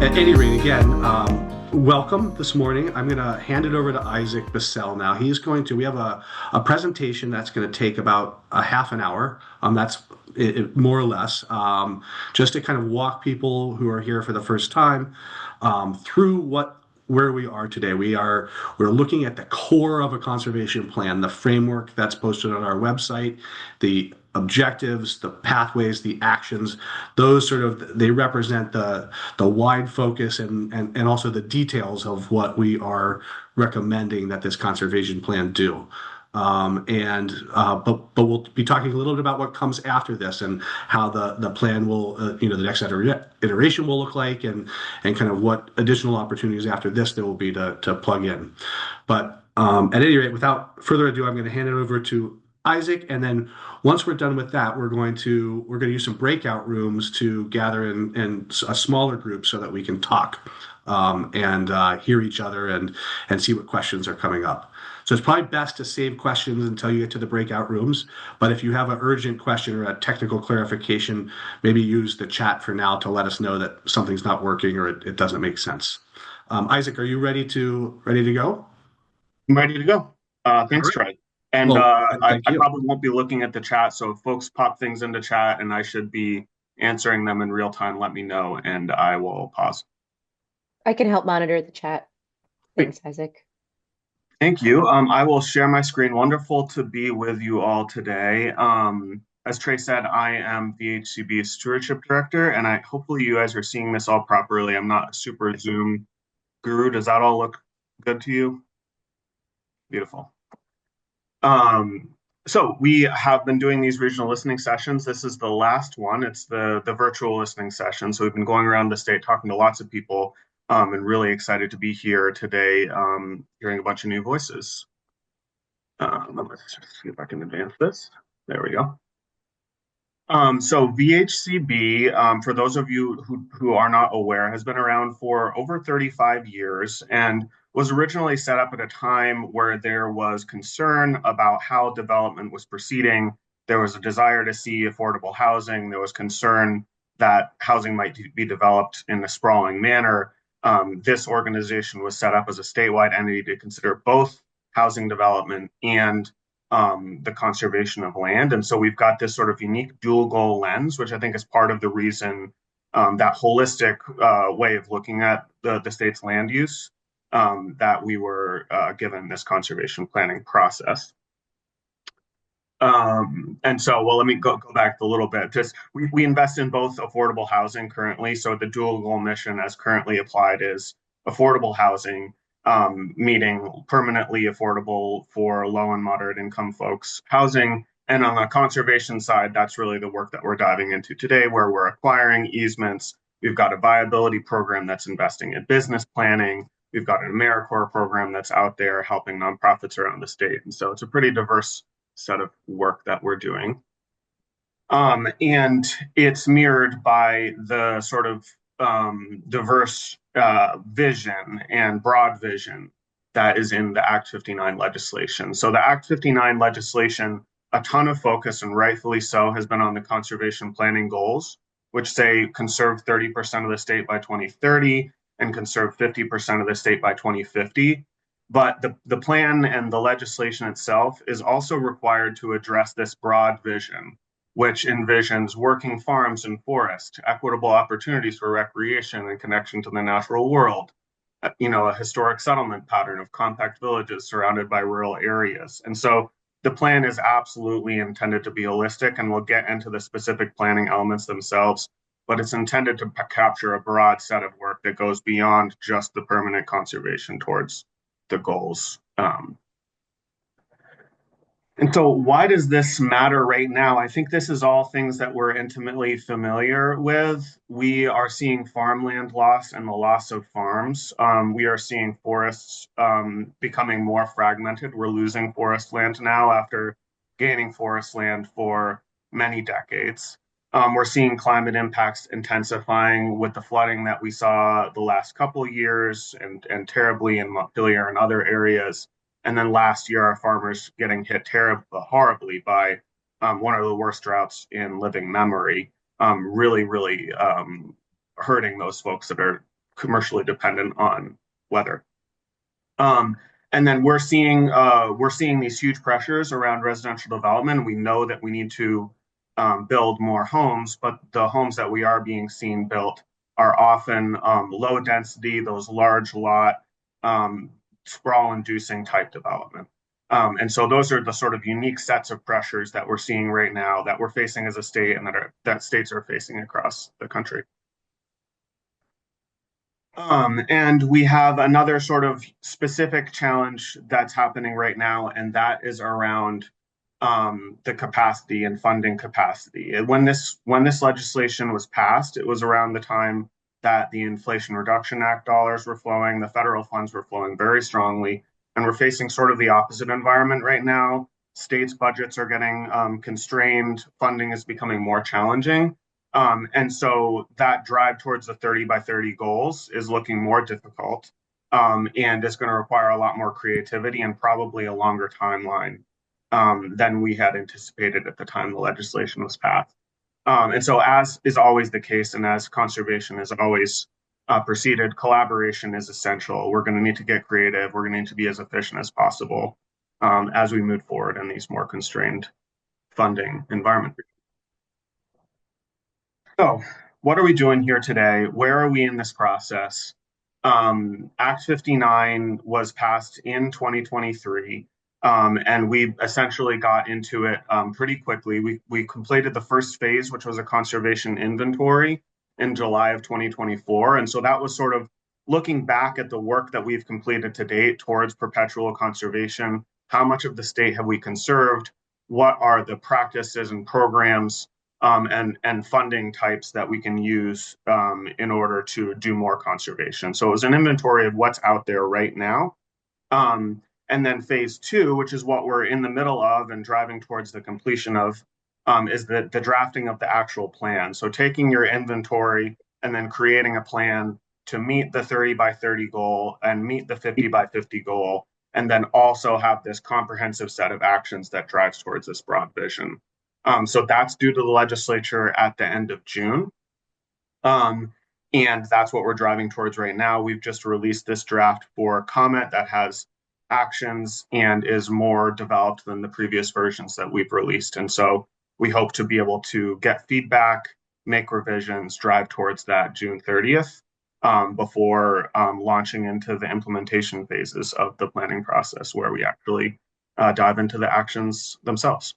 At any rate, again, welcome this morning. I'm going to hand it over to Isaac Bissell now. We have a presentation that's going to take about a half an hour. That's more or less, just to kind of walk people who are here for the first time through where we are today. We're looking at the core of a conservation plan, the framework that's posted on our website, the objectives, the pathways, the actions. Those sort of they represent the wide focus and also the details of what we are recommending that this conservation plan do. But we'll be talking a little bit about what comes after this and how the plan will, the next iteration will look like, and kind of what additional opportunities after this there will be to plug in. But at any rate, without further ado, I'm going to hand it over to Isaac, and then once we're done with that, we're going to use some breakout rooms to gather in a smaller group so that we can talk and hear each other and see what questions are coming up. So it's probably best to save questions until you get to the breakout rooms. But if you have an urgent question or a technical clarification, maybe use the chat for now to let us know that something's not working or it doesn't make sense. Isaac, are you ready to go? I'm ready to go. Thanks, All right. Trey. And Well, I thank you. probably won't be looking at the chat, so if folks pop things into chat and I should be answering them in real time, let me know and I will pause. I can help monitor the chat. Great. Thanks, Isaac. Thank you. I will share my screen. Wonderful to be with you all today. As Trey said, I am VHCB Stewardship Director, and hopefully you guys are seeing this all properly. I'm not a super Zoom guru. Does that all look good to you? Beautiful. So we have been doing these regional listening sessions. This is the last one. It's the virtual listening session. So we've been going around the state talking to lots of people, and really excited to be here today, hearing a bunch of new voices. Let's see if I can advance this. There we go. So VHCB, for those of you who are not aware, has been around for over 35 years and was originally set up at a time where there was concern about how development was proceeding. There was a desire to see affordable housing. There was concern that housing might be developed in a sprawling manner. This organization was set up as a statewide entity to consider both housing development and the conservation of land. And so we've got this sort of unique dual goal lens, which I think is part of the reason that holistic way of looking at the state's land use that we were given this conservation planning process. And so, well, let me go back a little bit. Just we invest in both affordable housing currently. So the dual goal mission as currently applied is affordable housing, meeting permanently affordable for low and moderate income folks housing. And on the conservation side, that's really the work that we're diving into today, where we're acquiring easements. We've got a viability program that's investing in business planning. We've got an AmeriCorps program that's out there helping nonprofits around the state. And so it's a pretty diverse set of work that we're doing. And it's mirrored by the sort of diverse vision and broad vision that is in the Act 59 legislation. So the Act 59 legislation, a ton of focus, and rightfully so, has been on the conservation planning goals, which say conserve 30% of the state by 2030 and conserve 50% of the state by 2050. But the plan and the legislation itself is also required to address this broad vision, which envisions working farms and forests, equitable opportunities for recreation and connection to the natural world, a historic settlement pattern of compact villages surrounded by rural areas. And so the plan is absolutely intended to be holistic, and we'll get into the specific planning elements themselves, but it's intended to capture a broad set of work that goes beyond just the permanent conservation towards the goals. And so why does this matter right now? I think this is all things that we're intimately familiar with. We are seeing farmland loss and the loss of farms. We are seeing forests becoming more fragmented. We're losing forest land now after gaining forest land for many decades. We're seeing climate impacts intensifying with the flooding that we saw the last couple of years and terribly in Montpelier and other areas. And then last year, our farmers getting hit horribly by one of the worst droughts in living memory, really hurting those folks that are commercially dependent on weather. And then we're seeing these huge pressures around residential development. We know that we need to build more homes, but the homes that we are being seen built are often low density, those large lot, sprawl-inducing type development. And so those are the sort of unique sets of pressures that we're seeing right now that we're facing as a state and that states are facing across the country. And we have another sort of specific challenge that's happening right now, and that is around the capacity and funding capacity. And when this legislation was passed, it was around the time that the Inflation Reduction Act dollars were flowing, the federal funds were flowing very strongly, and we're facing sort of the opposite environment right now. States' budgets are getting constrained, funding is becoming more challenging. And so that drive towards the 30 by 30 goals is looking more difficult, and it's going to require a lot more creativity and probably a longer timeline than we had anticipated at the time the legislation was passed. And so, as is always the case, and as conservation has always proceeded, collaboration is essential. We're going to need to get creative. We're going to need to be as efficient as possible as we move forward in these more constrained funding environments. So, what are we doing here today? Where are we in this process? Act 59 was passed in 2023, and we essentially got into it pretty quickly. We completed the first phase, which was a conservation inventory in July of 2024. And so that was sort of looking back at the work that we've completed to date towards perpetual conservation. How much of the state have we conserved? What are the practices and programs and funding types that we can use in order to do more conservation? So it was an inventory of what's out there right now. And then phase two, which is what we're in the middle of and driving towards the completion of, is the drafting of the actual plan. So taking your inventory and then creating a plan to meet the 30 by 30 goal and meet the 50 by 50 goal, and then also have this comprehensive set of actions that drives towards this broad vision. So that's due to the legislature at the end of June. And that's what we're driving towards right now. We've just released this draft for comment that has actions and is more developed than the previous versions that we've released. And so we hope to be able to get feedback, make revisions, drive towards that June 30th before launching into the implementation phases of the planning process, where we actually dive into the actions themselves.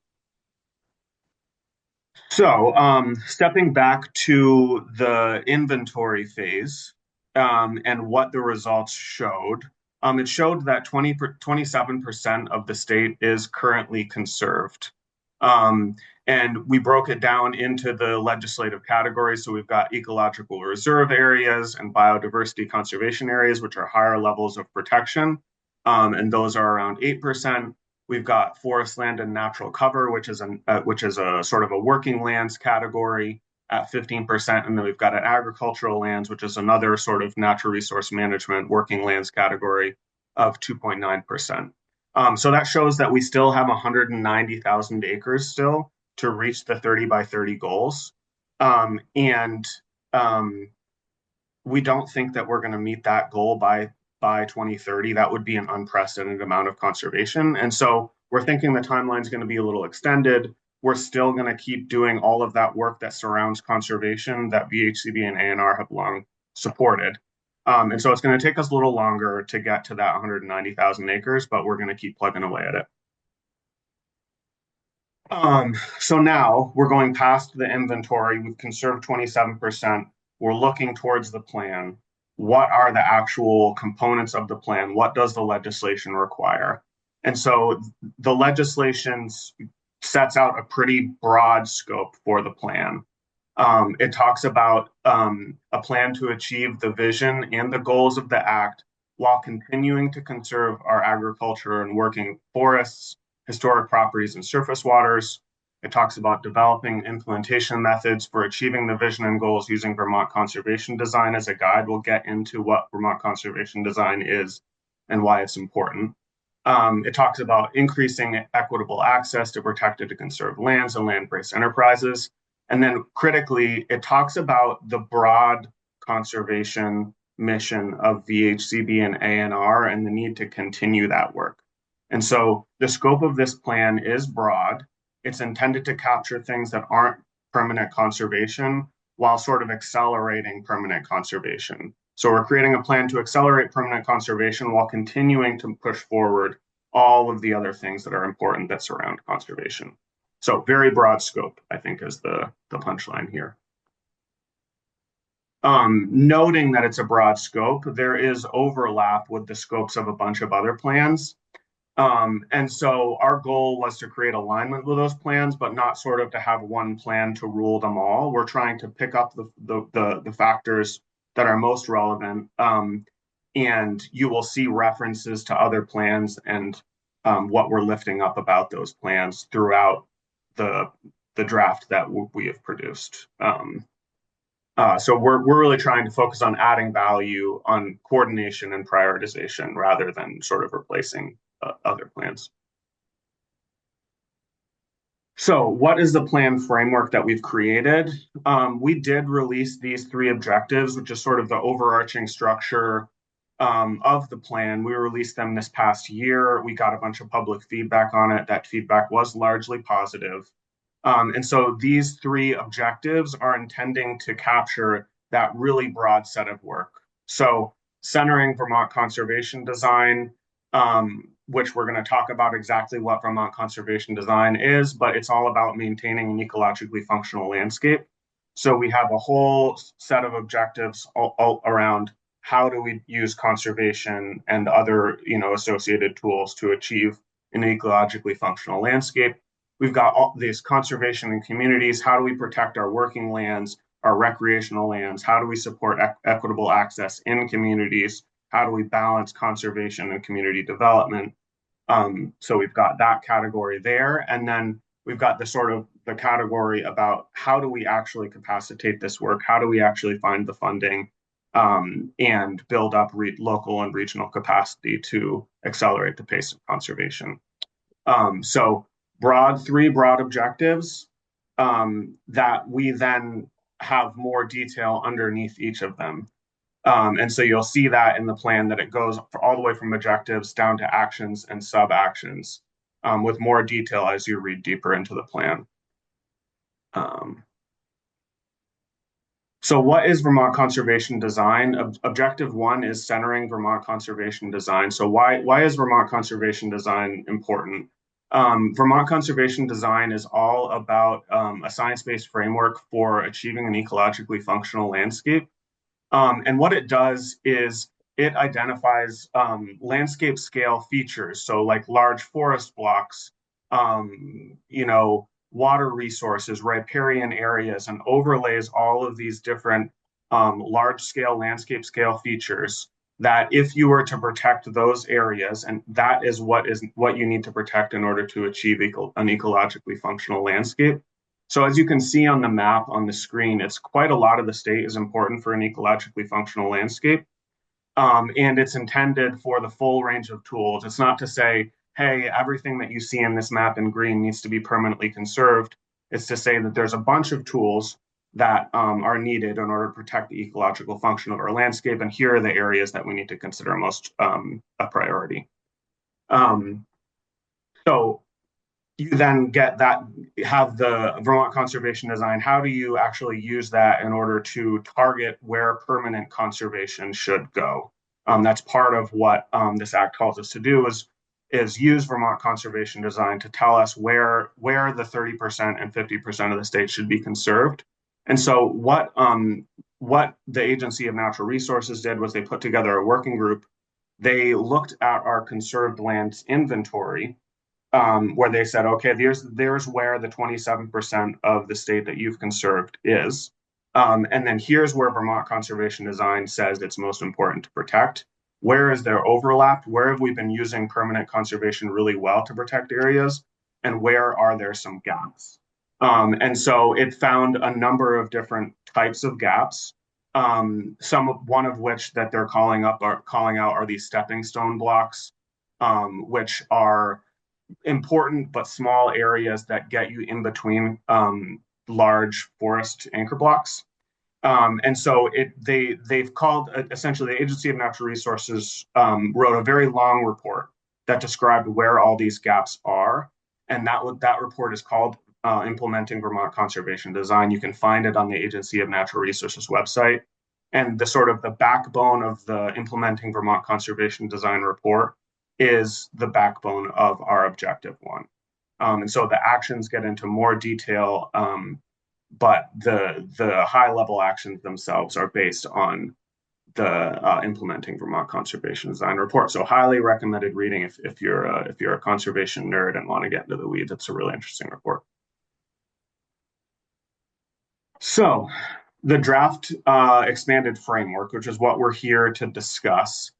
So stepping back to the inventory phase and what the results showed, it showed that 27% of the state is currently conserved. And we broke it down into the legislative categories. So we've got ecological reserve areas and biodiversity conservation areas, which are higher levels of protection. And those are around 8%. We've got forest land and natural cover, which is a sort of a working lands category at 15%. And then we've got an agricultural lands, which is another sort of natural resource management working lands category of 2.9%. So that shows that we still have 190,000 acres still to reach the 30 by 30 goals. And we don't think that we're going to meet that goal by 2030. That would be an unprecedented amount of conservation. And so we're thinking the timeline is going to be a little extended. We're still going to keep doing all of that work that surrounds conservation that VHCB and ANR have long supported. And so it's going to take us a little longer to get to that 190,000 acres, but we're going to keep plugging away at it. So now we're going past the inventory. We've conserved 27%. We're looking towards the plan. What are the actual components of the plan? What does the legislation require? And so the legislation sets out a pretty broad scope for the plan. It talks about a plan to achieve the vision and the goals of the act while continuing to conserve our agriculture and working forests, historic properties, and surface waters. It talks about developing implementation methods for achieving the vision and goals using Vermont conservation design as a guide. We'll get into what Vermont conservation design is and why it's important. It talks about increasing equitable access to protected and conserved lands and land-based enterprises. And then critically, it talks about the broad conservation mission of VHCB and ANR and the need to continue that work. And so the scope of this plan is broad. It's intended to capture things that aren't permanent conservation while sort of accelerating permanent conservation. So we're creating a plan to accelerate permanent conservation while continuing to push forward all of the other things that are important that surround conservation. So very broad scope, I think, is the punchline here. Noting that it's a broad scope, there is overlap with the scopes of a bunch of other plans. And so our goal was to create alignment with those plans, but not sort of to have one plan to rule them all. We're trying to pick up the factors that are most relevant. And you will see references to other plans and what we're lifting up about those plans throughout the draft that we have produced. So we're really trying to focus on adding value on coordination and prioritization rather than sort of replacing other plans. So what is the plan framework that we've created? We did release these 3 objectives, which is sort of the overarching structure of the plan. We released them this past year. We got a bunch of public feedback on it. That feedback was largely positive. And so these 3 objectives are intending to capture that really broad set of work. So centering Vermont conservation design, which we're going to talk about exactly what Vermont conservation design is, but it's all about maintaining an ecologically functional landscape. So we have a whole set of objectives all around how do we use conservation and other, associated tools to achieve an ecologically functional landscape. We've got all these conservation in communities. How do we protect our working lands, our recreational lands? How do we support equitable access in communities? How do we balance conservation and community development? So we've got that category there. And then we've got the category about how do we actually capacitate this work? How do we actually find the funding and build up local and regional capacity to accelerate the pace of conservation? So 3 broad objectives that we then have more detail underneath each of them. And so you'll see that in the plan that it goes all the way from objectives down to actions and sub-actions with more detail as you read deeper into the plan. So what is Vermont conservation design? Objective 1 is centering Vermont conservation design. So why is Vermont conservation design important? Vermont conservation design is all about a science-based framework for achieving an ecologically functional landscape. And what it does is it identifies landscape scale features. So like large forest blocks, water resources, riparian areas, and overlays all of these different large scale landscape scale features that if you were to protect those areas, and that is what you need to protect in order to achieve an ecologically functional landscape. So as you can see on the map on the screen, it's quite a lot of the state is important for an ecologically functional landscape. And it's intended for the full range of tools. It's not to say, hey, everything that you see in this map in green needs to be permanently conserved. It's to say that there's a bunch of tools that are needed in order to protect the ecological function of our landscape. And here are the areas that we need to consider most a priority. So you then have the Vermont conservation design. How do you actually use that in order to target where permanent conservation should go? That's part of what this act calls us to do is use Vermont conservation design to tell us where the 30% and 50% of the state should be conserved. And so what the Agency of Natural Resources did was they put together a working group. They looked at our conserved lands inventory, where they said, okay, there's where the 27% of the state that you've conserved is. And then here's where Vermont conservation design says it's most important to protect. Where is there overlap? Where have we been using permanent conservation really well to protect areas? And where are there some gaps? And so it found a number of different types of gaps. One of which that they're calling out are these stepping stone blocks, which are important but small areas that get you in between large forest anchor blocks. And so they've called essentially the Agency of Natural Resources wrote a very long report that described where all these gaps are, and that report is called Implementing Vermont Conservation Design. You can find it on the Agency of Natural Resources website. And the sort of the backbone of the Implementing Vermont Conservation Design report is the backbone of our objective one. And so the actions get into more detail, but the high level actions themselves are based on the Implementing Vermont Conservation Design report. So highly recommended reading if you're a conservation nerd and want to get into the weeds. It's a really interesting report. So the draft expanded framework, which is what we're here to discuss.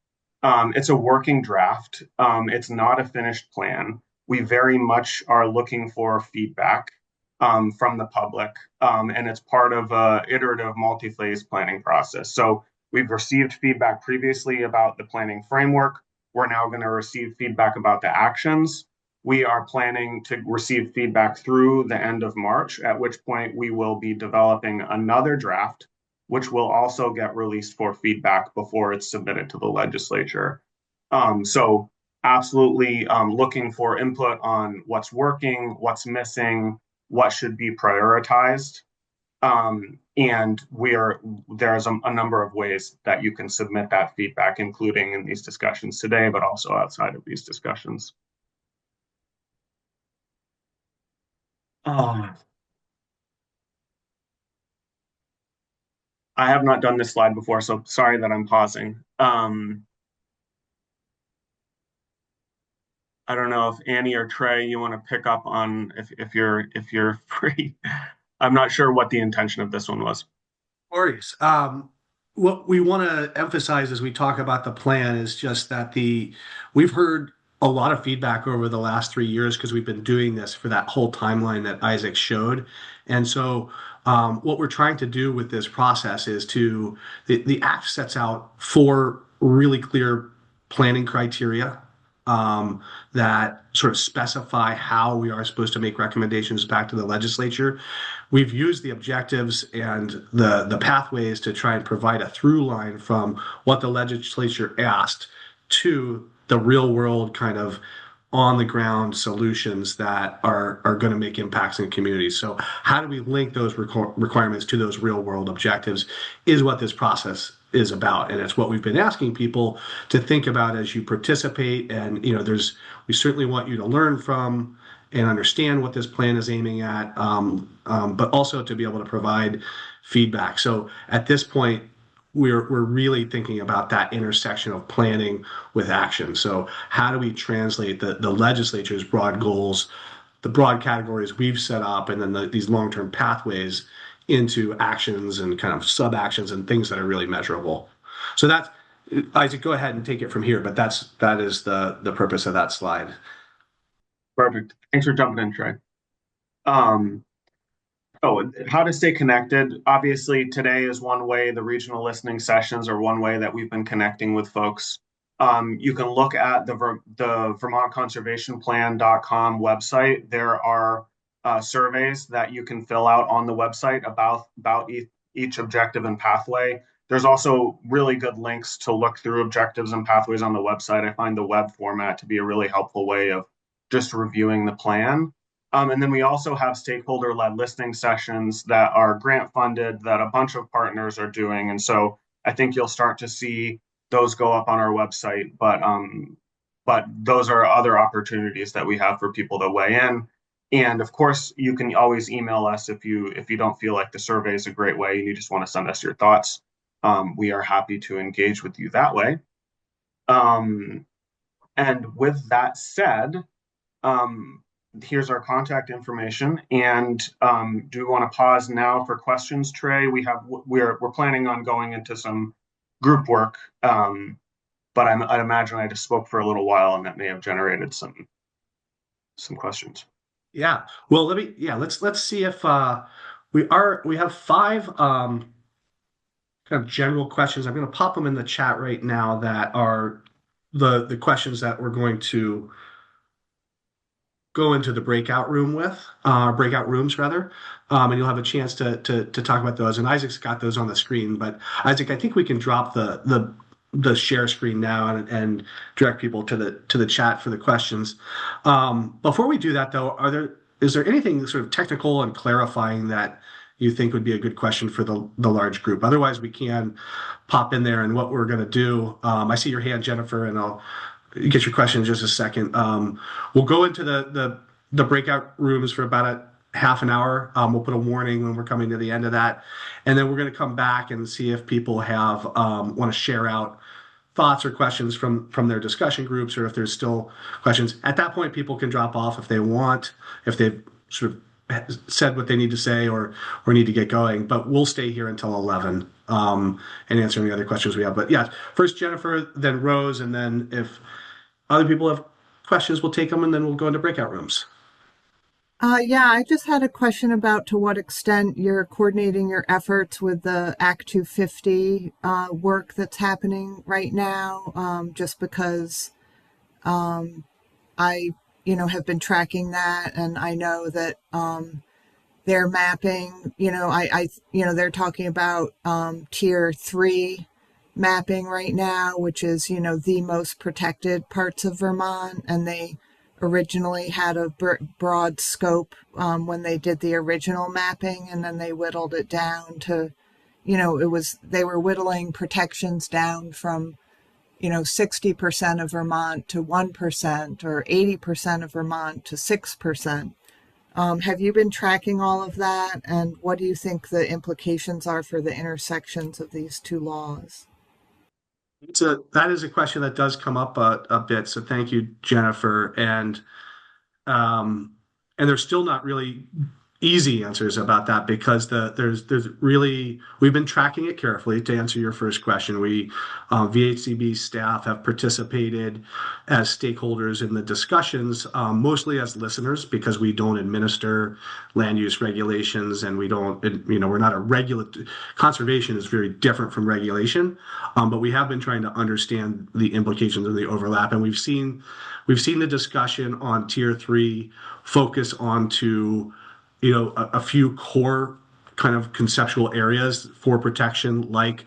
It's a working draft. It's not a finished plan. We very much are looking for feedback from the public, and it's part of an iterative multi-phase planning process. So we've received feedback previously about the planning framework. We're now going to receive feedback about the actions. We are planning to receive feedback through the end of March, at which point we will be developing another draft, which will also get released for feedback before it's submitted to the legislature. So absolutely looking for input on what's working, what's missing, what should be prioritized. And there's a number of ways that you can submit that feedback, including in these discussions today, but also outside of these discussions. I have not done this slide before, so sorry that I'm pausing. I don't know if Annie or Trey, you want to pick up on if you're free. I'm not sure what the intention of this one was. Worries. What we want to emphasize as we talk about the plan is just that we've heard a lot of feedback over the last 3 years because we've been doing this for that whole timeline that Isaac showed. And so what we're trying to do with this process is the act sets out 4 really clear planning criteria that sort of specify how we are supposed to make recommendations back to the legislature. We've used the objectives and the pathways to try and provide a through line from what the legislature asked to the real world kind of on the ground solutions that are going to make impacts in communities. So how do we link those requirements to those real world objectives is what this process is about. And it's what we've been asking people to think about as you participate. And, we certainly want you to learn from and understand what this plan is aiming at, but also to be able to provide feedback. So at this point, we're really thinking about that intersection of planning with action. So how do we translate the legislature's broad goals, the broad categories we've set up, and then these long-term pathways into actions and kind of sub-actions and things that are really measurable. So that's, Isaac, go ahead and take it from here, but that is the purpose of that slide. Perfect. Thanks for jumping in, Trey. How to stay connected. Obviously, today is one way. The regional listening sessions are one way that we've been connecting with folks. You can look at the VermontConservationPlan.com website. There are surveys that you can fill out on the website about each objective and pathway. There's also really good links to look through objectives and pathways on the website. I find the web format to be a really helpful way of just reviewing the plan. And then we also have stakeholder-led listening sessions that are grant funded that a bunch of partners are doing. And so I think you'll start to see those go up on our website. But those are other opportunities that we have for people to weigh in. And of course, you can always email us if you don't feel like the survey is a great way and you just want to send us your thoughts. We are happy to engage with you that way. And with that said, here's our contact information. And do we want to pause now for questions, Trey? We're planning on going into some group work, but I'd imagine I just spoke for a little while, and that may have generated some questions. Yeah. Well, let's see if we have 5 kind of general questions. I'm going to pop them in the chat right now that are the questions that we're going to go into the breakout rooms rather, and you'll have a chance to talk about those. And Isaac's got those on the screen, but Isaac, I think we can drop the share screen now and direct people to the chat for the questions. Before we do that, though, is there anything sort of technical and clarifying that you think would be a good question for the large group? Otherwise, we can pop in there. And what we're going to do, I see your hand, Jennifer, and I'll get your question in just a second. We'll go into the breakout rooms for about a half an hour. We'll put a warning when we're coming to the end of that, and then we're going to come back and see if people have want to share out thoughts or questions from their discussion groups, or if there's still questions. At that point, people can drop off if they want, if they've sort of said what they need to say or need to get going. But we'll stay here until 11 and answer any other questions we have. But yeah, first Jennifer, then Rose, and then if other people have questions, we'll take them, and then we'll go into breakout rooms. Yeah, I just had a question about to what extent you're coordinating your efforts with the Act 250 work that's happening right now, just because I, have been tracking that, and I know that they're mapping, they're talking about Tier 3 mapping right now, which is, the most protected parts of Vermont, and they originally had a broad scope when they did the original mapping, and then they whittled it down to, they were whittling protections down from 60% of Vermont to 1% or 80% of Vermont to 6%. Have you been tracking all of that, and what do you think the implications are for the intersections of these two laws? That is a question that does come up a bit. So thank you, Jennifer. And there's still not really easy answers about that, because there's really, we've been tracking it carefully. To answer your first question, VHCB staff have participated as stakeholders in the discussions, mostly as listeners, because we don't administer land use regulations, and we're not conservation is very different from regulation, but we have been trying to understand the implications of the overlap, and we've seen the discussion on Tier 3 focus onto a few core kind of conceptual areas for protection, like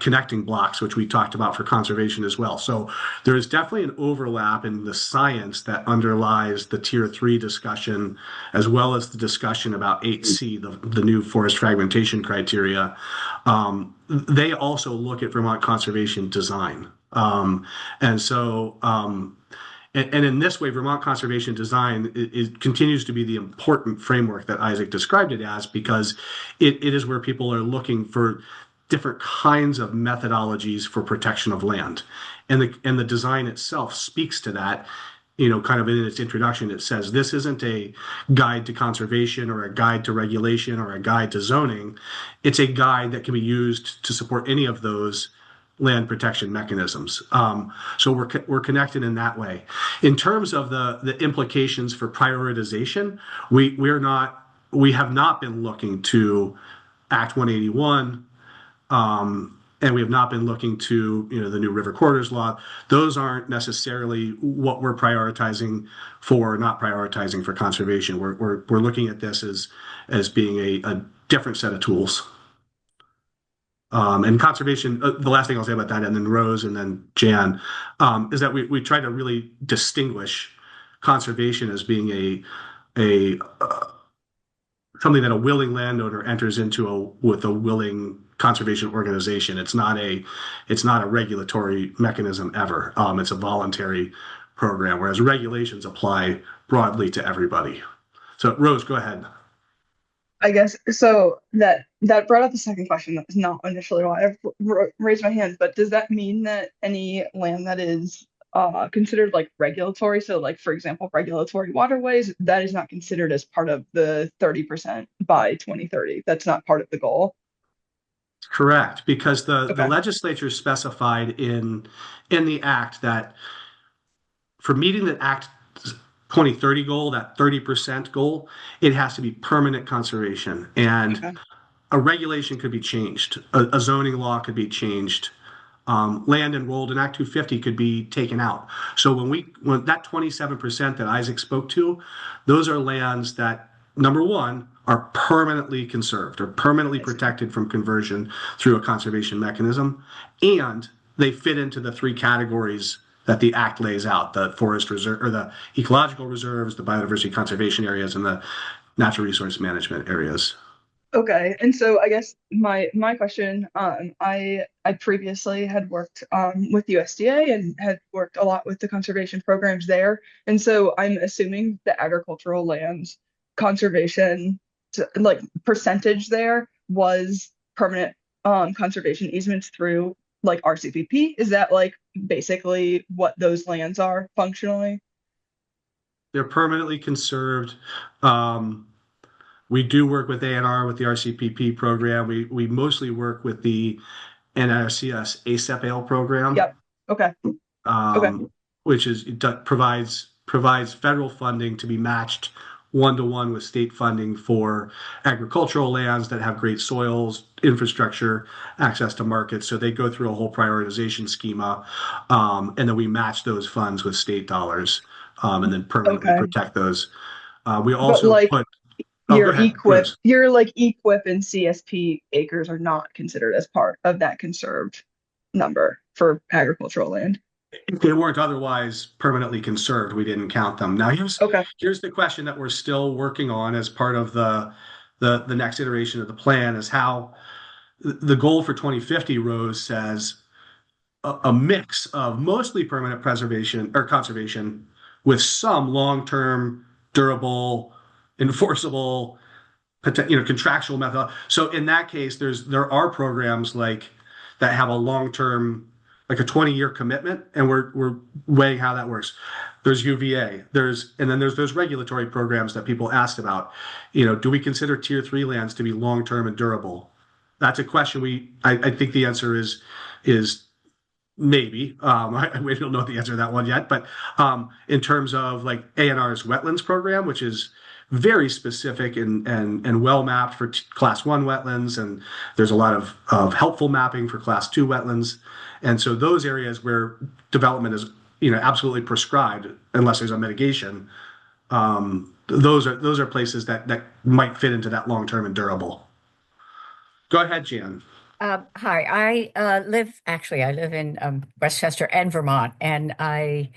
connecting blocks, which we talked about for conservation as well. So there is definitely an overlap in the science that underlies the Tier 3 discussion, as well as the discussion about 8C, the new forest fragmentation criteria. They also look at Vermont conservation design. And in this way, Vermont conservation design continues to be the important framework that Isaac described it as, because it is where people are looking for different kinds of methodologies for protection of land. And the design itself speaks to that. Kind of in its introduction, it says this isn't a guide to conservation or a guide to regulation or a guide to zoning. It's a guide that can be used to support any of those land protection mechanisms. So we're connected in that way. In terms of the implications for prioritization, we have not been looking to Act 181, and we have not been looking to the new River Corridors Law. Those aren't necessarily what we're prioritizing for, or not prioritizing for conservation. We're looking at this as being a different set of tools. And conservation, the last thing I'll say about that, and then Rose and then Jan, is that we try to really distinguish conservation as being something that a willing landowner enters into with a willing conservation organization. It's not a regulatory mechanism ever. It's a voluntary program, whereas regulations apply broadly to everybody. So Rose, go ahead. I guess so. That brought up the second question. That was not initially why I raised my hand, but does that mean that any land that is considered like regulatory, so like for example regulatory waterways, that is not considered as part of the 30% by 2030? That's not part of the goal? Correct, because the legislature specified in the act that for meeting the Act 2030 goal, that 30% goal, it has to be permanent conservation. And a regulation could be changed. A zoning law could be changed. land enrolled in Act 250 could be taken out. So when that 27% that Isaac spoke to, those are lands that, number one, are permanently conserved or permanently protected from conversion through a conservation mechanism, and they fit into the three categories that the Act lays out: the forest reserve, or the ecological reserves, the biodiversity conservation areas, and the natural resource management areas. Okay, and so I guess my question, I previously had worked with USDA and had worked a lot with the conservation programs there, and so I'm assuming the agricultural lands conservation like percentage there was permanent conservation easements through like RCPP. Is that like basically what those lands are functionally? They're permanently conserved. We do work with ANR with the RCPP program. We mostly work with the NRCS ASAP program. Yep. Okay. Okay. Which provides federal funding to be matched 1-to-1 with state funding for agricultural lands that have great soils, infrastructure, access to markets. So they go through a whole prioritization schema, and then we match those funds with state dollars, and then permanently protect those. We also put your EQIP and CSP acres are not considered as part of that conserved number for agricultural land. If they weren't otherwise permanently conserved, we didn't count them. Now here's the question that we're still working on as part of the next iteration of the plan, is how the goal for 2050 Rose says a mix of mostly permanent preservation or conservation with some long-term, durable, enforceable, contractual method. So in that case, there are programs like that have a long-term, like a 20-year commitment, and we're weighing how that works. There's UVA, and then there's those regulatory programs that people asked about. Do we consider Tier 3 lands to be long-term and durable? That's a question I think the answer is maybe. We don't know the answer to that one yet, but in terms of like ANR's wetlands program, which is very specific and well mapped for Class 1 wetlands, and there's a lot of helpful mapping for Class 2 wetlands. And so those areas where development is absolutely prescribed unless there's a mitigation, those are places that might fit into that long-term and durable. Go ahead, Jan. Hi, I live in Westchester and Vermont, and I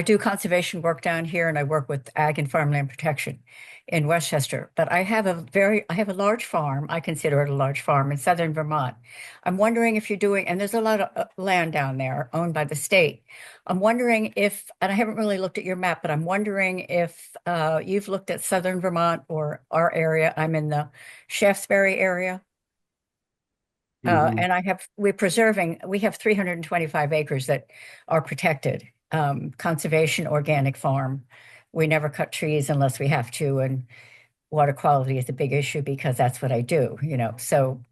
do conservation work down here, and I work with ag and farmland protection in Westchester. But I have a large farm. I consider it a large farm in southern Vermont. I'm wondering if you're doing, and there's a lot of land down there owned by the state. I'm wondering if, and I haven't really looked at your map, but I'm wondering if you've looked at southern Vermont or our area. I'm in the Shaftesbury area. And we have 325 acres that are protected. Conservation organic farm. We never cut trees unless we have to, and water quality is a big issue because that's what I do, So,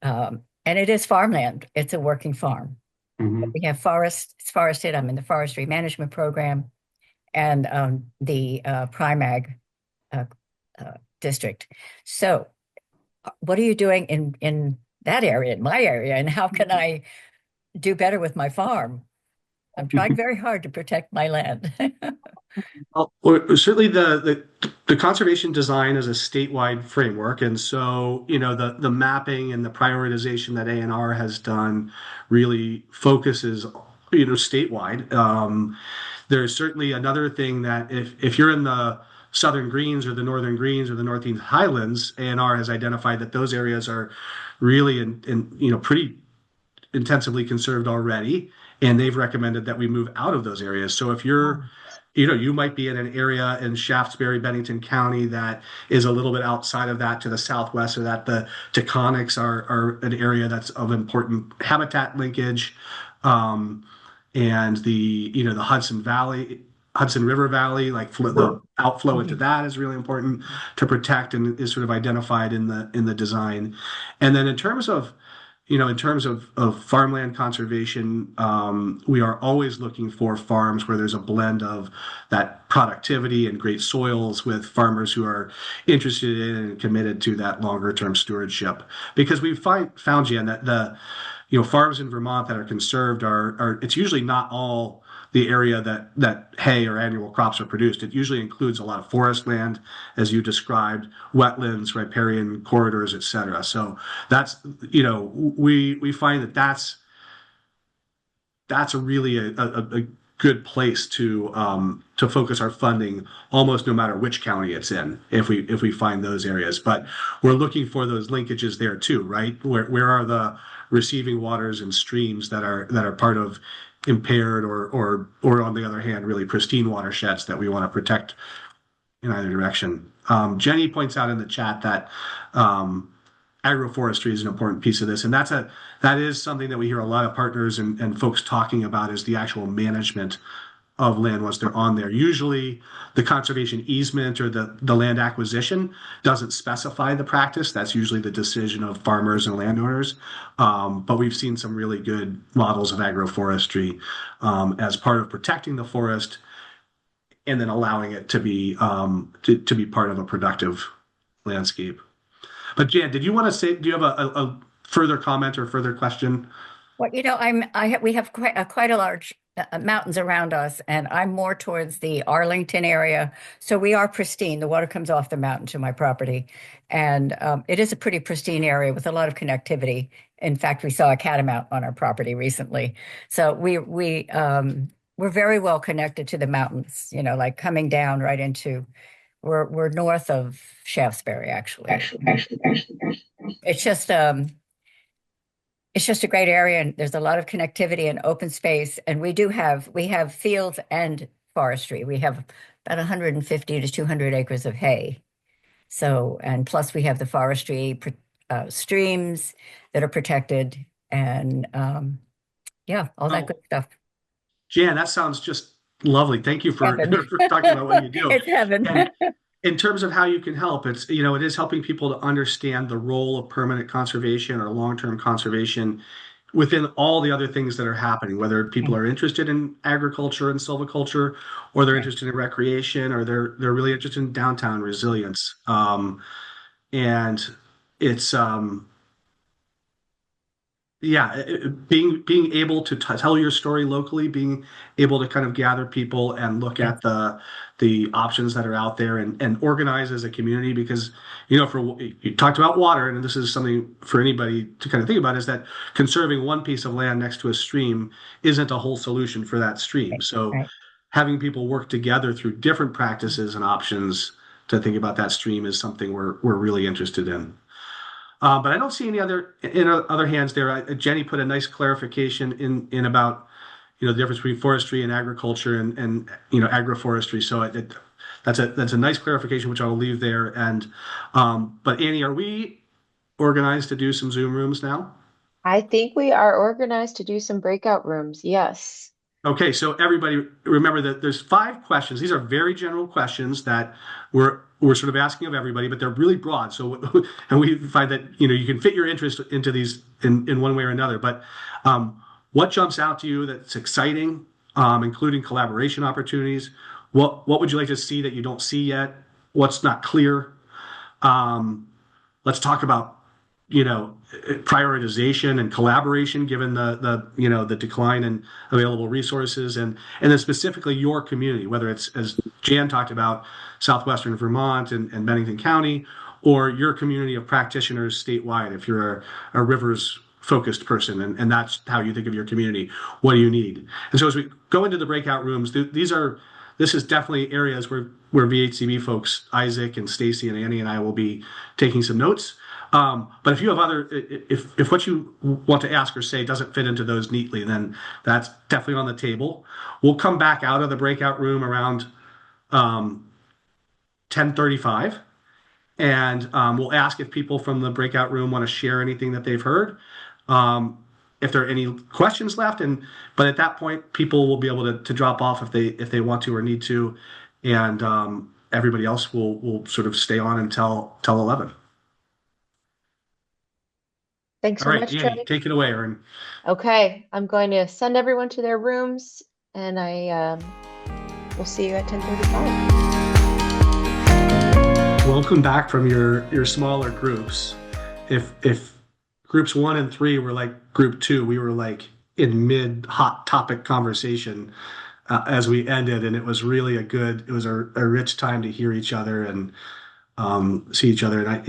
and it is farmland. It's a working farm. We have it's forested. I'm in the forestry management program and the prime ag district. So, what are you doing in that area, in my area, and how can I do better with my farm? I'm trying very hard to protect my land. Well, certainly the conservation design is a statewide framework, and so the mapping and the prioritization that ANR has done really focuses statewide. There's certainly another thing that if you're in the Southern Greens or the Northern Greens or the Northeast Highlands, ANR has identified that those areas are really pretty intensively conserved already, and they've recommended that we move out of those areas. So if you're you might be in an area in Shaftesbury, Bennington County that is a little bit outside of that to the southwest, or that the Taconics are an area that's of important habitat linkage, and the Hudson River Valley, like the outflow into that is really important to protect and is sort of identified in the design. And then in terms of farmland conservation, we are always looking for farms where there's a blend of that productivity and great soils with farmers who are interested in and committed to that longer term stewardship. Because we've found, Jan, that farms in Vermont that are conserved are it's usually not all the area that hay or annual crops are produced. It usually includes a lot of forest land, as you described, wetlands, riparian corridors, et cetera. So that's, we find that's a really a good place to focus our funding, almost no matter which county it's in, if we find those areas. But we're looking for those linkages there too, right? Where are the receiving waters and streams that are part of impaired or on the other hand, really pristine watersheds that we want to protect in either direction. Jenny points out in the chat that agroforestry is an important piece of this, and that is something that we hear a lot of partners and folks talking about, is the actual management of land once they're on there. Usually the conservation easement or the land acquisition doesn't specify the practice. That's usually the decision of farmers and landowners. But we've seen some really good models of agroforestry as part of protecting the forest and then allowing it to be part of a productive landscape. But Jan, did you want to say, do you have a further comment or further question? Well, we have quite a large mountains around us, and I'm more towards the Arlington area. So we are pristine. The water comes off the mountain to my property, and it is a pretty pristine area with a lot of connectivity. In fact, we saw a catamount on our property recently. So we're very well connected to the mountains. Like coming down right into. We're north of Shaftesbury, actually. It's just a great area, and there's a lot of connectivity and open space. And we have fields and forestry. We have about 150 to 200 acres of hay. So, and plus we have the forestry streams that are protected, and all that good stuff. Jan, that sounds just lovely. Thank you for talking about what you do. It's heaven. And in terms of how you can help, it is helping people to understand the role of permanent conservation or long-term conservation within all the other things that are happening, whether people are interested in agriculture and silviculture, or they're interested in recreation, or they're really interested in downtown resilience. And it's being able to tell your story locally, being able to kind of gather people and look at the options that are out there and organize as a community, because you talked about water, and this is something for anybody to kind of think about, is that conserving one piece of land next to a stream isn't a whole solution for that stream. So having people work together through different practices and options to think about that stream is something we're really interested in. But I don't see any other hands there. Jenny put a nice clarification in about the difference between forestry and agriculture and agroforestry. So that's a nice clarification, which I'll leave there. And but Annie, are we organized to do some Zoom rooms now? I think we are organized to do some breakout rooms. Yes. Okay, so everybody remember that there's 5 questions. These are very general questions that we're sort of asking of everybody, but they're really broad. So, and we find that you can fit your interest into these in one way or another. But what jumps out to you that's exciting, including collaboration opportunities? What would you like to see that you don't see yet? What's not clear? Let's talk about prioritization and collaboration given the decline in available resources, and then specifically your community, whether it's, as Jan talked about, southwestern Vermont and Bennington County, or your community of practitioners statewide. If you're a rivers focused person and that's how you think of your community, what do you need? And so as we go into the breakout rooms, this is definitely areas where VHCB folks, Isaac and Stacy and Annie and I, will be taking some notes. But if you have if what you want to ask or say doesn't fit into those neatly, then that's definitely on the table. We'll come back out of the breakout room around 10:35, and we'll ask if people from the breakout room want to share anything that they've heard. If there are any questions left, but at that point, people will be able to drop off if they want to or need to, and everybody else will sort of stay on until 11. Thanks so much, Annie, Trey. take it away, Erin. Okay, I'm going to send everyone to their rooms, and we'll see you at 10:35. Welcome back from your smaller groups. If groups 1 and 3 were like group 2. We were like in mid hot topic conversation as we ended, and it was really it was a rich time to hear each other and see each other. And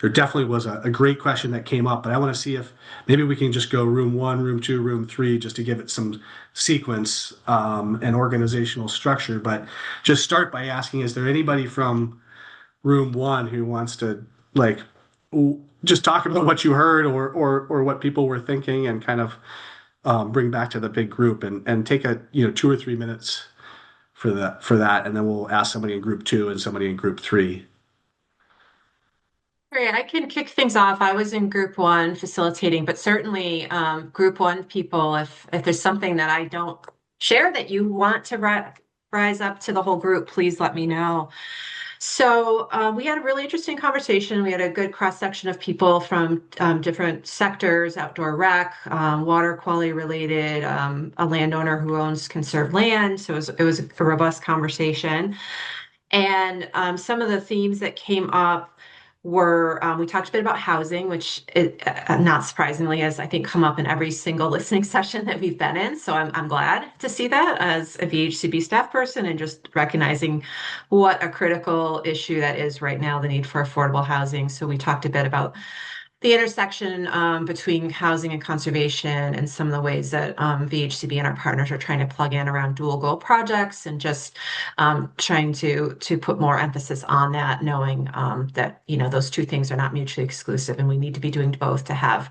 there definitely was a great question that came up, but I want to see if maybe we can just go room 1, room 2, room 3, just to give it some sequence and organizational structure. But just start by asking, is there anybody from room 1 who wants to like just talk about what you heard or what people were thinking and kind of bring back to the big group and take 2 or 3 minutes for that, and then we'll ask somebody in group 2 and somebody in group 3. Great, I can kick things off. I was in group 1 facilitating, but certainly group 1 people, if there's something that I don't share that you want to rise up to the whole group, please let me know. So we had a really interesting conversation. We had a good cross-section of people from different sectors, outdoor rec, water quality related, a landowner who owns conserved land. So it was a robust conversation. And some of the themes that came up were, we talked a bit about housing, which not surprisingly has, I think, come up in every single listening session that we've been in. So I'm glad to see that as a VHCB staff person and just recognizing what a critical issue that is right now, the need for affordable housing. So we talked a bit about the intersection between housing and conservation and some of the ways that VHCB and our partners are trying to plug in around dual goal projects and just trying to put more emphasis on that, knowing that those two things are not mutually exclusive and we need to be doing both to have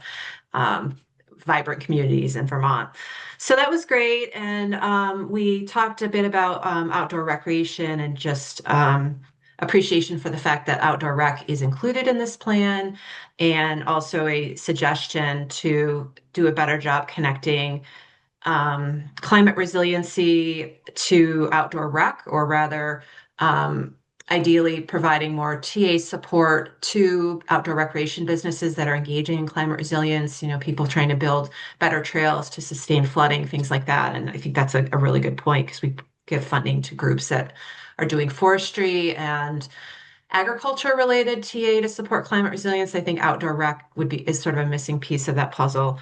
vibrant communities in Vermont. So that was great. And we talked a bit about outdoor recreation and just appreciation for the fact that outdoor rec is included in this plan, and also a suggestion to do a better job connecting climate resiliency to outdoor rec, or rather, ideally providing more TA support to outdoor recreation businesses that are engaging in climate resilience, people trying to build better trails to sustain flooding, things like that. And I think that's a really good point, because we give funding to groups that are doing forestry and agriculture related TA to support climate resilience. I think outdoor rec is sort of a missing piece of that puzzle.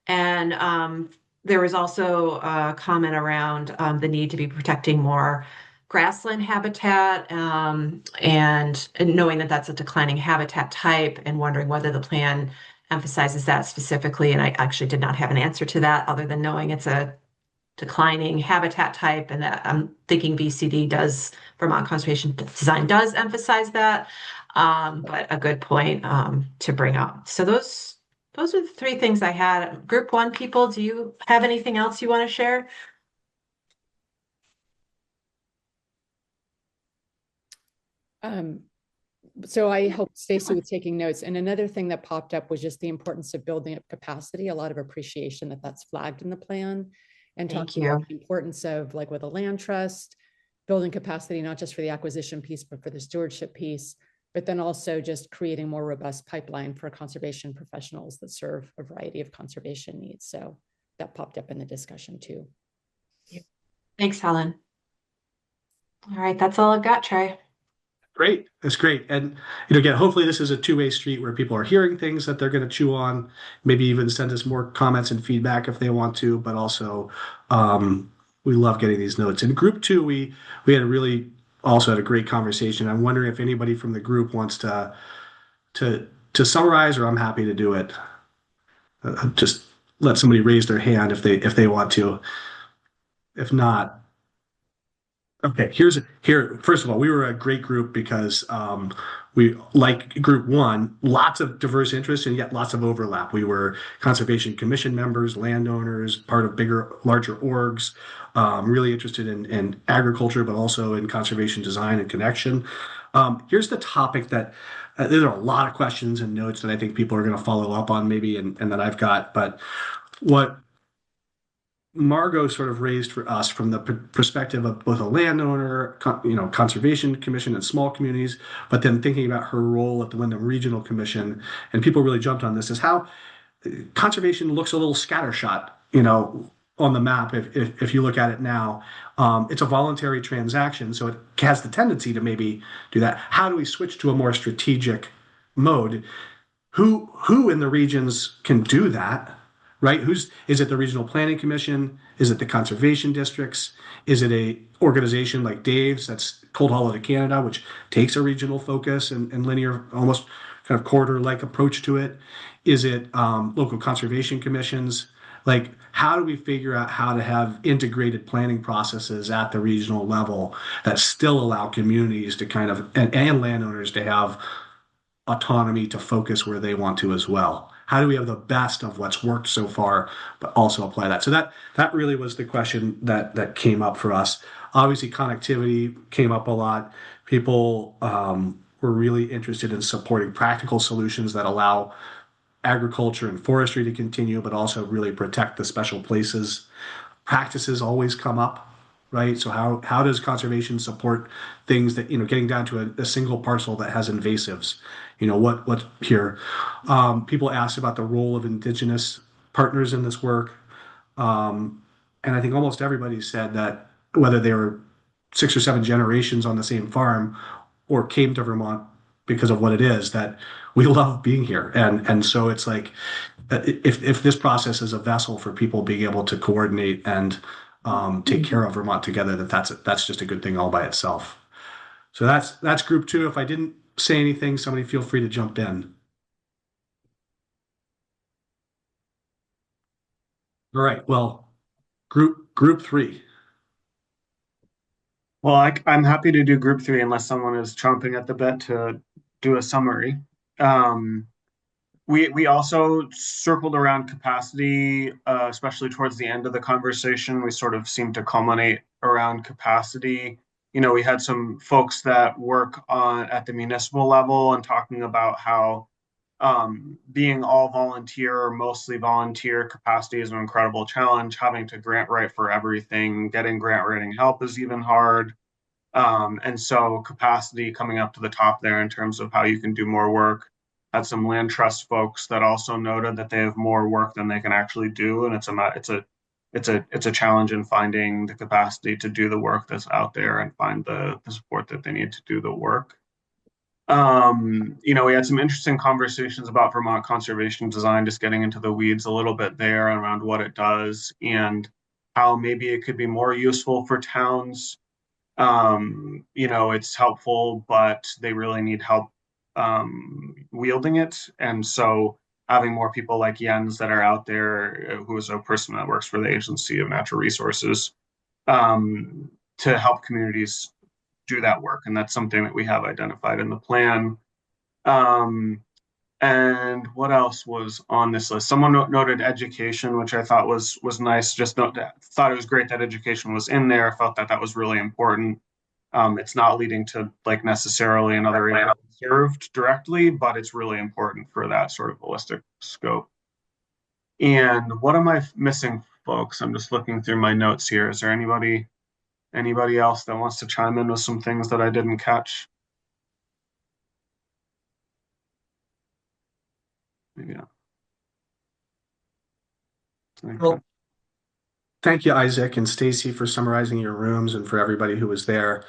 And there was also a comment around the need to be protecting more grassland habitat and knowing that that's a declining habitat type, and wondering whether the plan emphasizes that specifically. And I actually did not have an answer to that, other than knowing it's a declining habitat type, and that I'm thinking Vermont Conservation Design does emphasize that, but a good point to bring up. So those are the 3 things I had. Group 1 people, do you have anything else you want to share? So I hope Stacy was taking notes. And another thing that popped up was just the importance of building up capacity. A lot of appreciation that that's flagged in the plan, and talking about the importance of, like with a land trust, building capacity, not just for the acquisition piece, but for the stewardship piece, but then also just creating more robust pipeline for conservation professionals that serve a variety of conservation needs. So that popped up in the discussion too. Thanks, Helen. All right, that's all I've got, Trey. Great. That's great. And, again, hopefully this is a two-way street where people are hearing things that they're going to chew on, maybe even send us more comments and feedback if they want to, but also we love getting these notes. In group 2, we had a great conversation. I'm wondering if anybody from the group wants to summarize, or I'm happy to do it. Just let somebody raise their hand if they want to. If not, okay, first of all, we were a great group because we, like group 1, lots of diverse interests and yet lots of overlap. We were Conservation Commission members, landowners, part of larger orgs, really interested in agriculture, but also in conservation design and connection. Here's the topic that there are a lot of questions and notes that I think people are going to follow up on maybe, and that I've got, but what Margot sort of raised for us from the perspective of both a landowner, Conservation Commission and small communities, but then thinking about her role at the Wyndham Regional Commission, and people really jumped on this, is how conservation looks a little scattershot, on the map. If you look at it now, it's a voluntary transaction, so it has the tendency to maybe do that. How do we switch to a more strategic mode? who in the regions can do that, right? Is it the regional planning commission? Is it the conservation districts? Is it a organization like Dave's that's Cold Hollow to Canada, which takes a regional focus and linear, almost kind of corridor-like approach to it? Is it local conservation commissions? Like, how do we figure out how to have integrated planning processes at the regional level that still allow communities to kind of and landowners to have autonomy to focus where they want to as well? How do we have the best of what's worked so far, but also apply that? So that really was the question that came up for us. Obviously, connectivity came up a lot. People were really interested in supporting practical solutions that allow agriculture and forestry to continue, but also really protect the special places. Practices always come up, right? So how does conservation support things that, getting down to a single parcel that has invasives? What here? People asked about the role of indigenous partners in this work. And I think almost everybody said that whether they were 6 or 7 generations on the same farm or came to Vermont because of what it is, that we love being here. And so it's like, if this process is a vessel for people being able to coordinate and take care of Vermont together, that's just a good thing all by itself. So that's group 2. If I didn't say anything, somebody feel free to jump in. All right. Well, group 3. Well, I'm happy to do group 3 unless someone is chomping at the bit to do a summary. We also circled around capacity, especially towards the end of the conversation. We sort of seemed to culminate around capacity. We had some folks that work at the municipal level and talking about how being all volunteer or mostly volunteer capacity is an incredible challenge. Having to grant write for everything, getting grant writing help is even hard. And so capacity coming up to the top there in terms of how you can do more work. Had some land trust folks that also noted that they have more work than they can actually do, and it's a challenge in finding the capacity to do the work that's out there and find the support that they need to do the work. We had some interesting conversations about Vermont conservation design, just getting into the weeds a little bit there around what it does and how maybe it could be more useful for towns. It's helpful, but they really need help wielding it. And so having more people like Jens that are out there, who is a person that works for the Agency of Natural Resources, to help communities do that work. And that's something that we have identified in the plan. And what else was on this list? Someone noted education, which I thought was nice. Thought it was great that education was in there. I felt that was really important. It's not leading to necessarily another area served directly, but it's really important for that sort of holistic scope. And what am I missing, folks? I'm just looking through my notes here. Is there anybody else that wants to chime in with some things that I didn't catch? Maybe not. Well, thank you, Isaac and Stacy, for summarizing your rooms and for everybody who was there.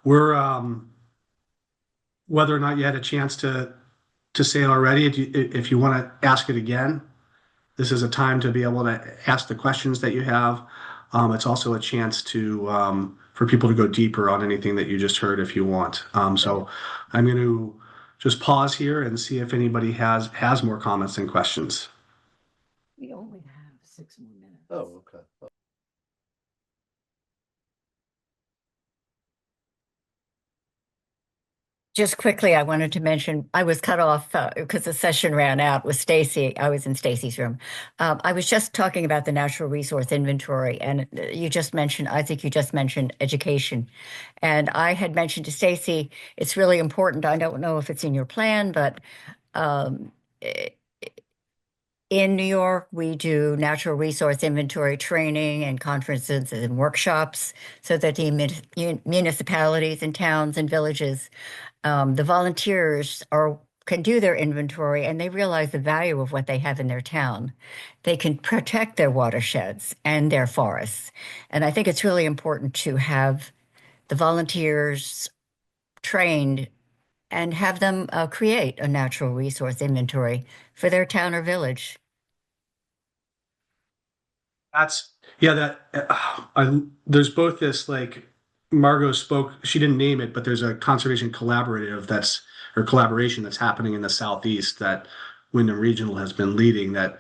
We're whether or not you had a chance to say it already, if you want to ask it again, this is a time to be able to ask the questions that you have. It's also a chance for people to go deeper on anything that you just heard if you want. So I'm going to just pause here and see if anybody has more comments and questions. We only have 6 more minutes. Oh, okay. Just quickly, I wanted to mention, I was cut off because the session ran out with Stacy. I was in Stacy's room. I was just talking about the natural resource inventory, and I think you just mentioned education. And I had mentioned to Stacy, it's really important. I don't know if it's in your plan, but in New York, we do natural resource inventory training and conferences and workshops so that the municipalities and towns and villages, the volunteers can do their inventory and they realize the value of what they have in their town. They can protect their watersheds and their forests. And I think it's really important to have the volunteers trained and have them create a natural resource inventory for their town or village. That's yeah. There's both this like Margot spoke. She didn't name it, but there's a conservation collaborative or collaboration that's happening in the southeast that Wyndham Regional has been leading that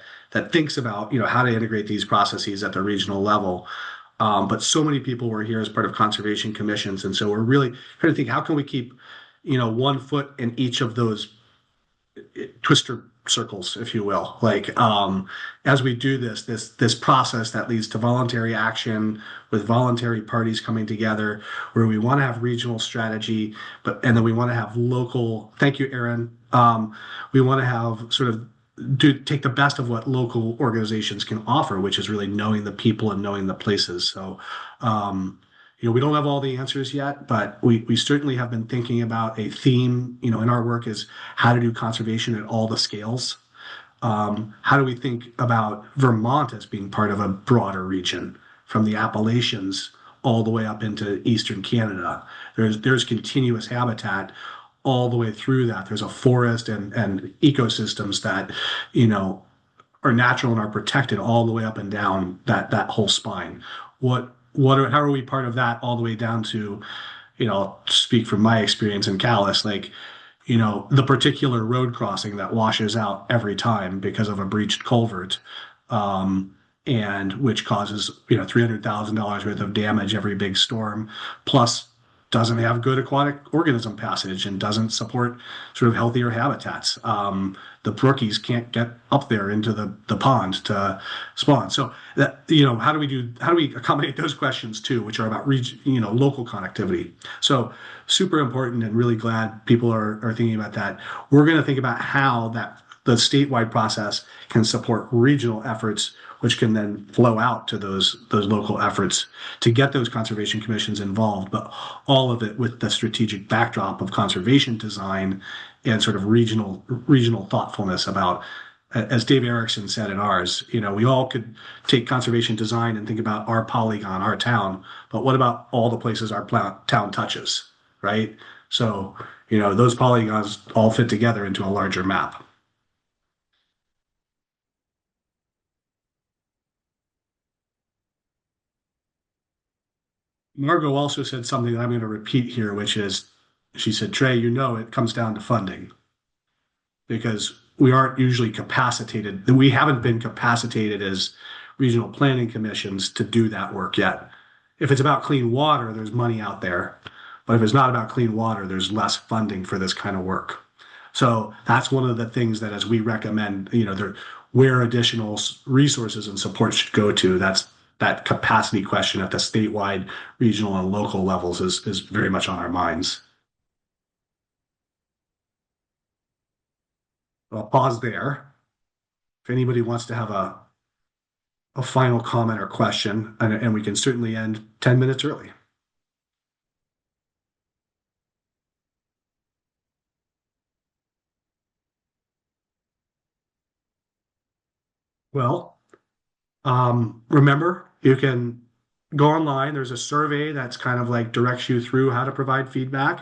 thinks about how to integrate these processes at the regional level. But so many people were here as part of conservation commissions, and so we're really trying to think how can we keep 1 foot in each of those twister circles, if you will. Like as we do this process that leads to voluntary action with voluntary parties coming together, where we want to have regional strategy, and then we want to have local. Thank you, Aaron. We want to have sort of take the best of what local organizations can offer, which is really knowing the people and knowing the places. So. We don't have all the answers yet, but we certainly have been thinking about a theme, in our work is how to do conservation at all the scales. How do we think about Vermont as being part of a broader region from the Appalachians all the way up into Eastern Canada? There's continuous habitat all the way through that. There's a forest and ecosystems that, are natural and are protected all the way up and down that whole spine. How are we part of that all the way down to, I'll speak from my experience in Calais, like, the particular road crossing that washes out every time because of a breached culvert, and which causes, $300,000 worth of damage every big storm, plus doesn't have good aquatic organism passage and doesn't support sort of healthier habitats. The brookies can't get up there into the pond to spawn. So that, how do we accommodate those questions too, which are about local connectivity? So super important, and really glad people are thinking about that. We're going to think about how the statewide process can support regional efforts, which can then flow out to those local efforts to get those conservation commissions involved, but all of it with the strategic backdrop of conservation design and sort of regional thoughtfulness about, as Dave Erickson said in ours, we all could take conservation design and think about our polygon, our town, but what about all the places our town touches, right? So, those polygons all fit together into a larger map. Margot also said something that I'm going to repeat here, which is, she said, Trey, it comes down to funding, because we aren't usually capacitated. We haven't been capacitated as regional planning commissions to do that work yet. If it's about clean water, there's money out there. But if it's not about clean water, there's less funding for this kind of work. So that's one of the things that, as we recommend, where additional resources and support should go to, that capacity question at the statewide, regional, and local levels is very much on our minds. I'll pause there. If anybody wants to have a final comment or question, and we can certainly end 10 minutes early. Well, remember, you can go online. There's a survey that's kind of like directs you through how to provide feedback,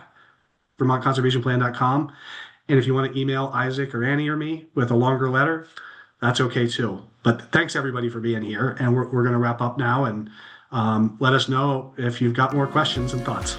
vermontconservationplan.com. And if you want to email Isaac or Annie or me with a longer letter, that's okay too. But thanks everybody for being here. And we're going to wrap up now, and let us know if you've got more questions and thoughts.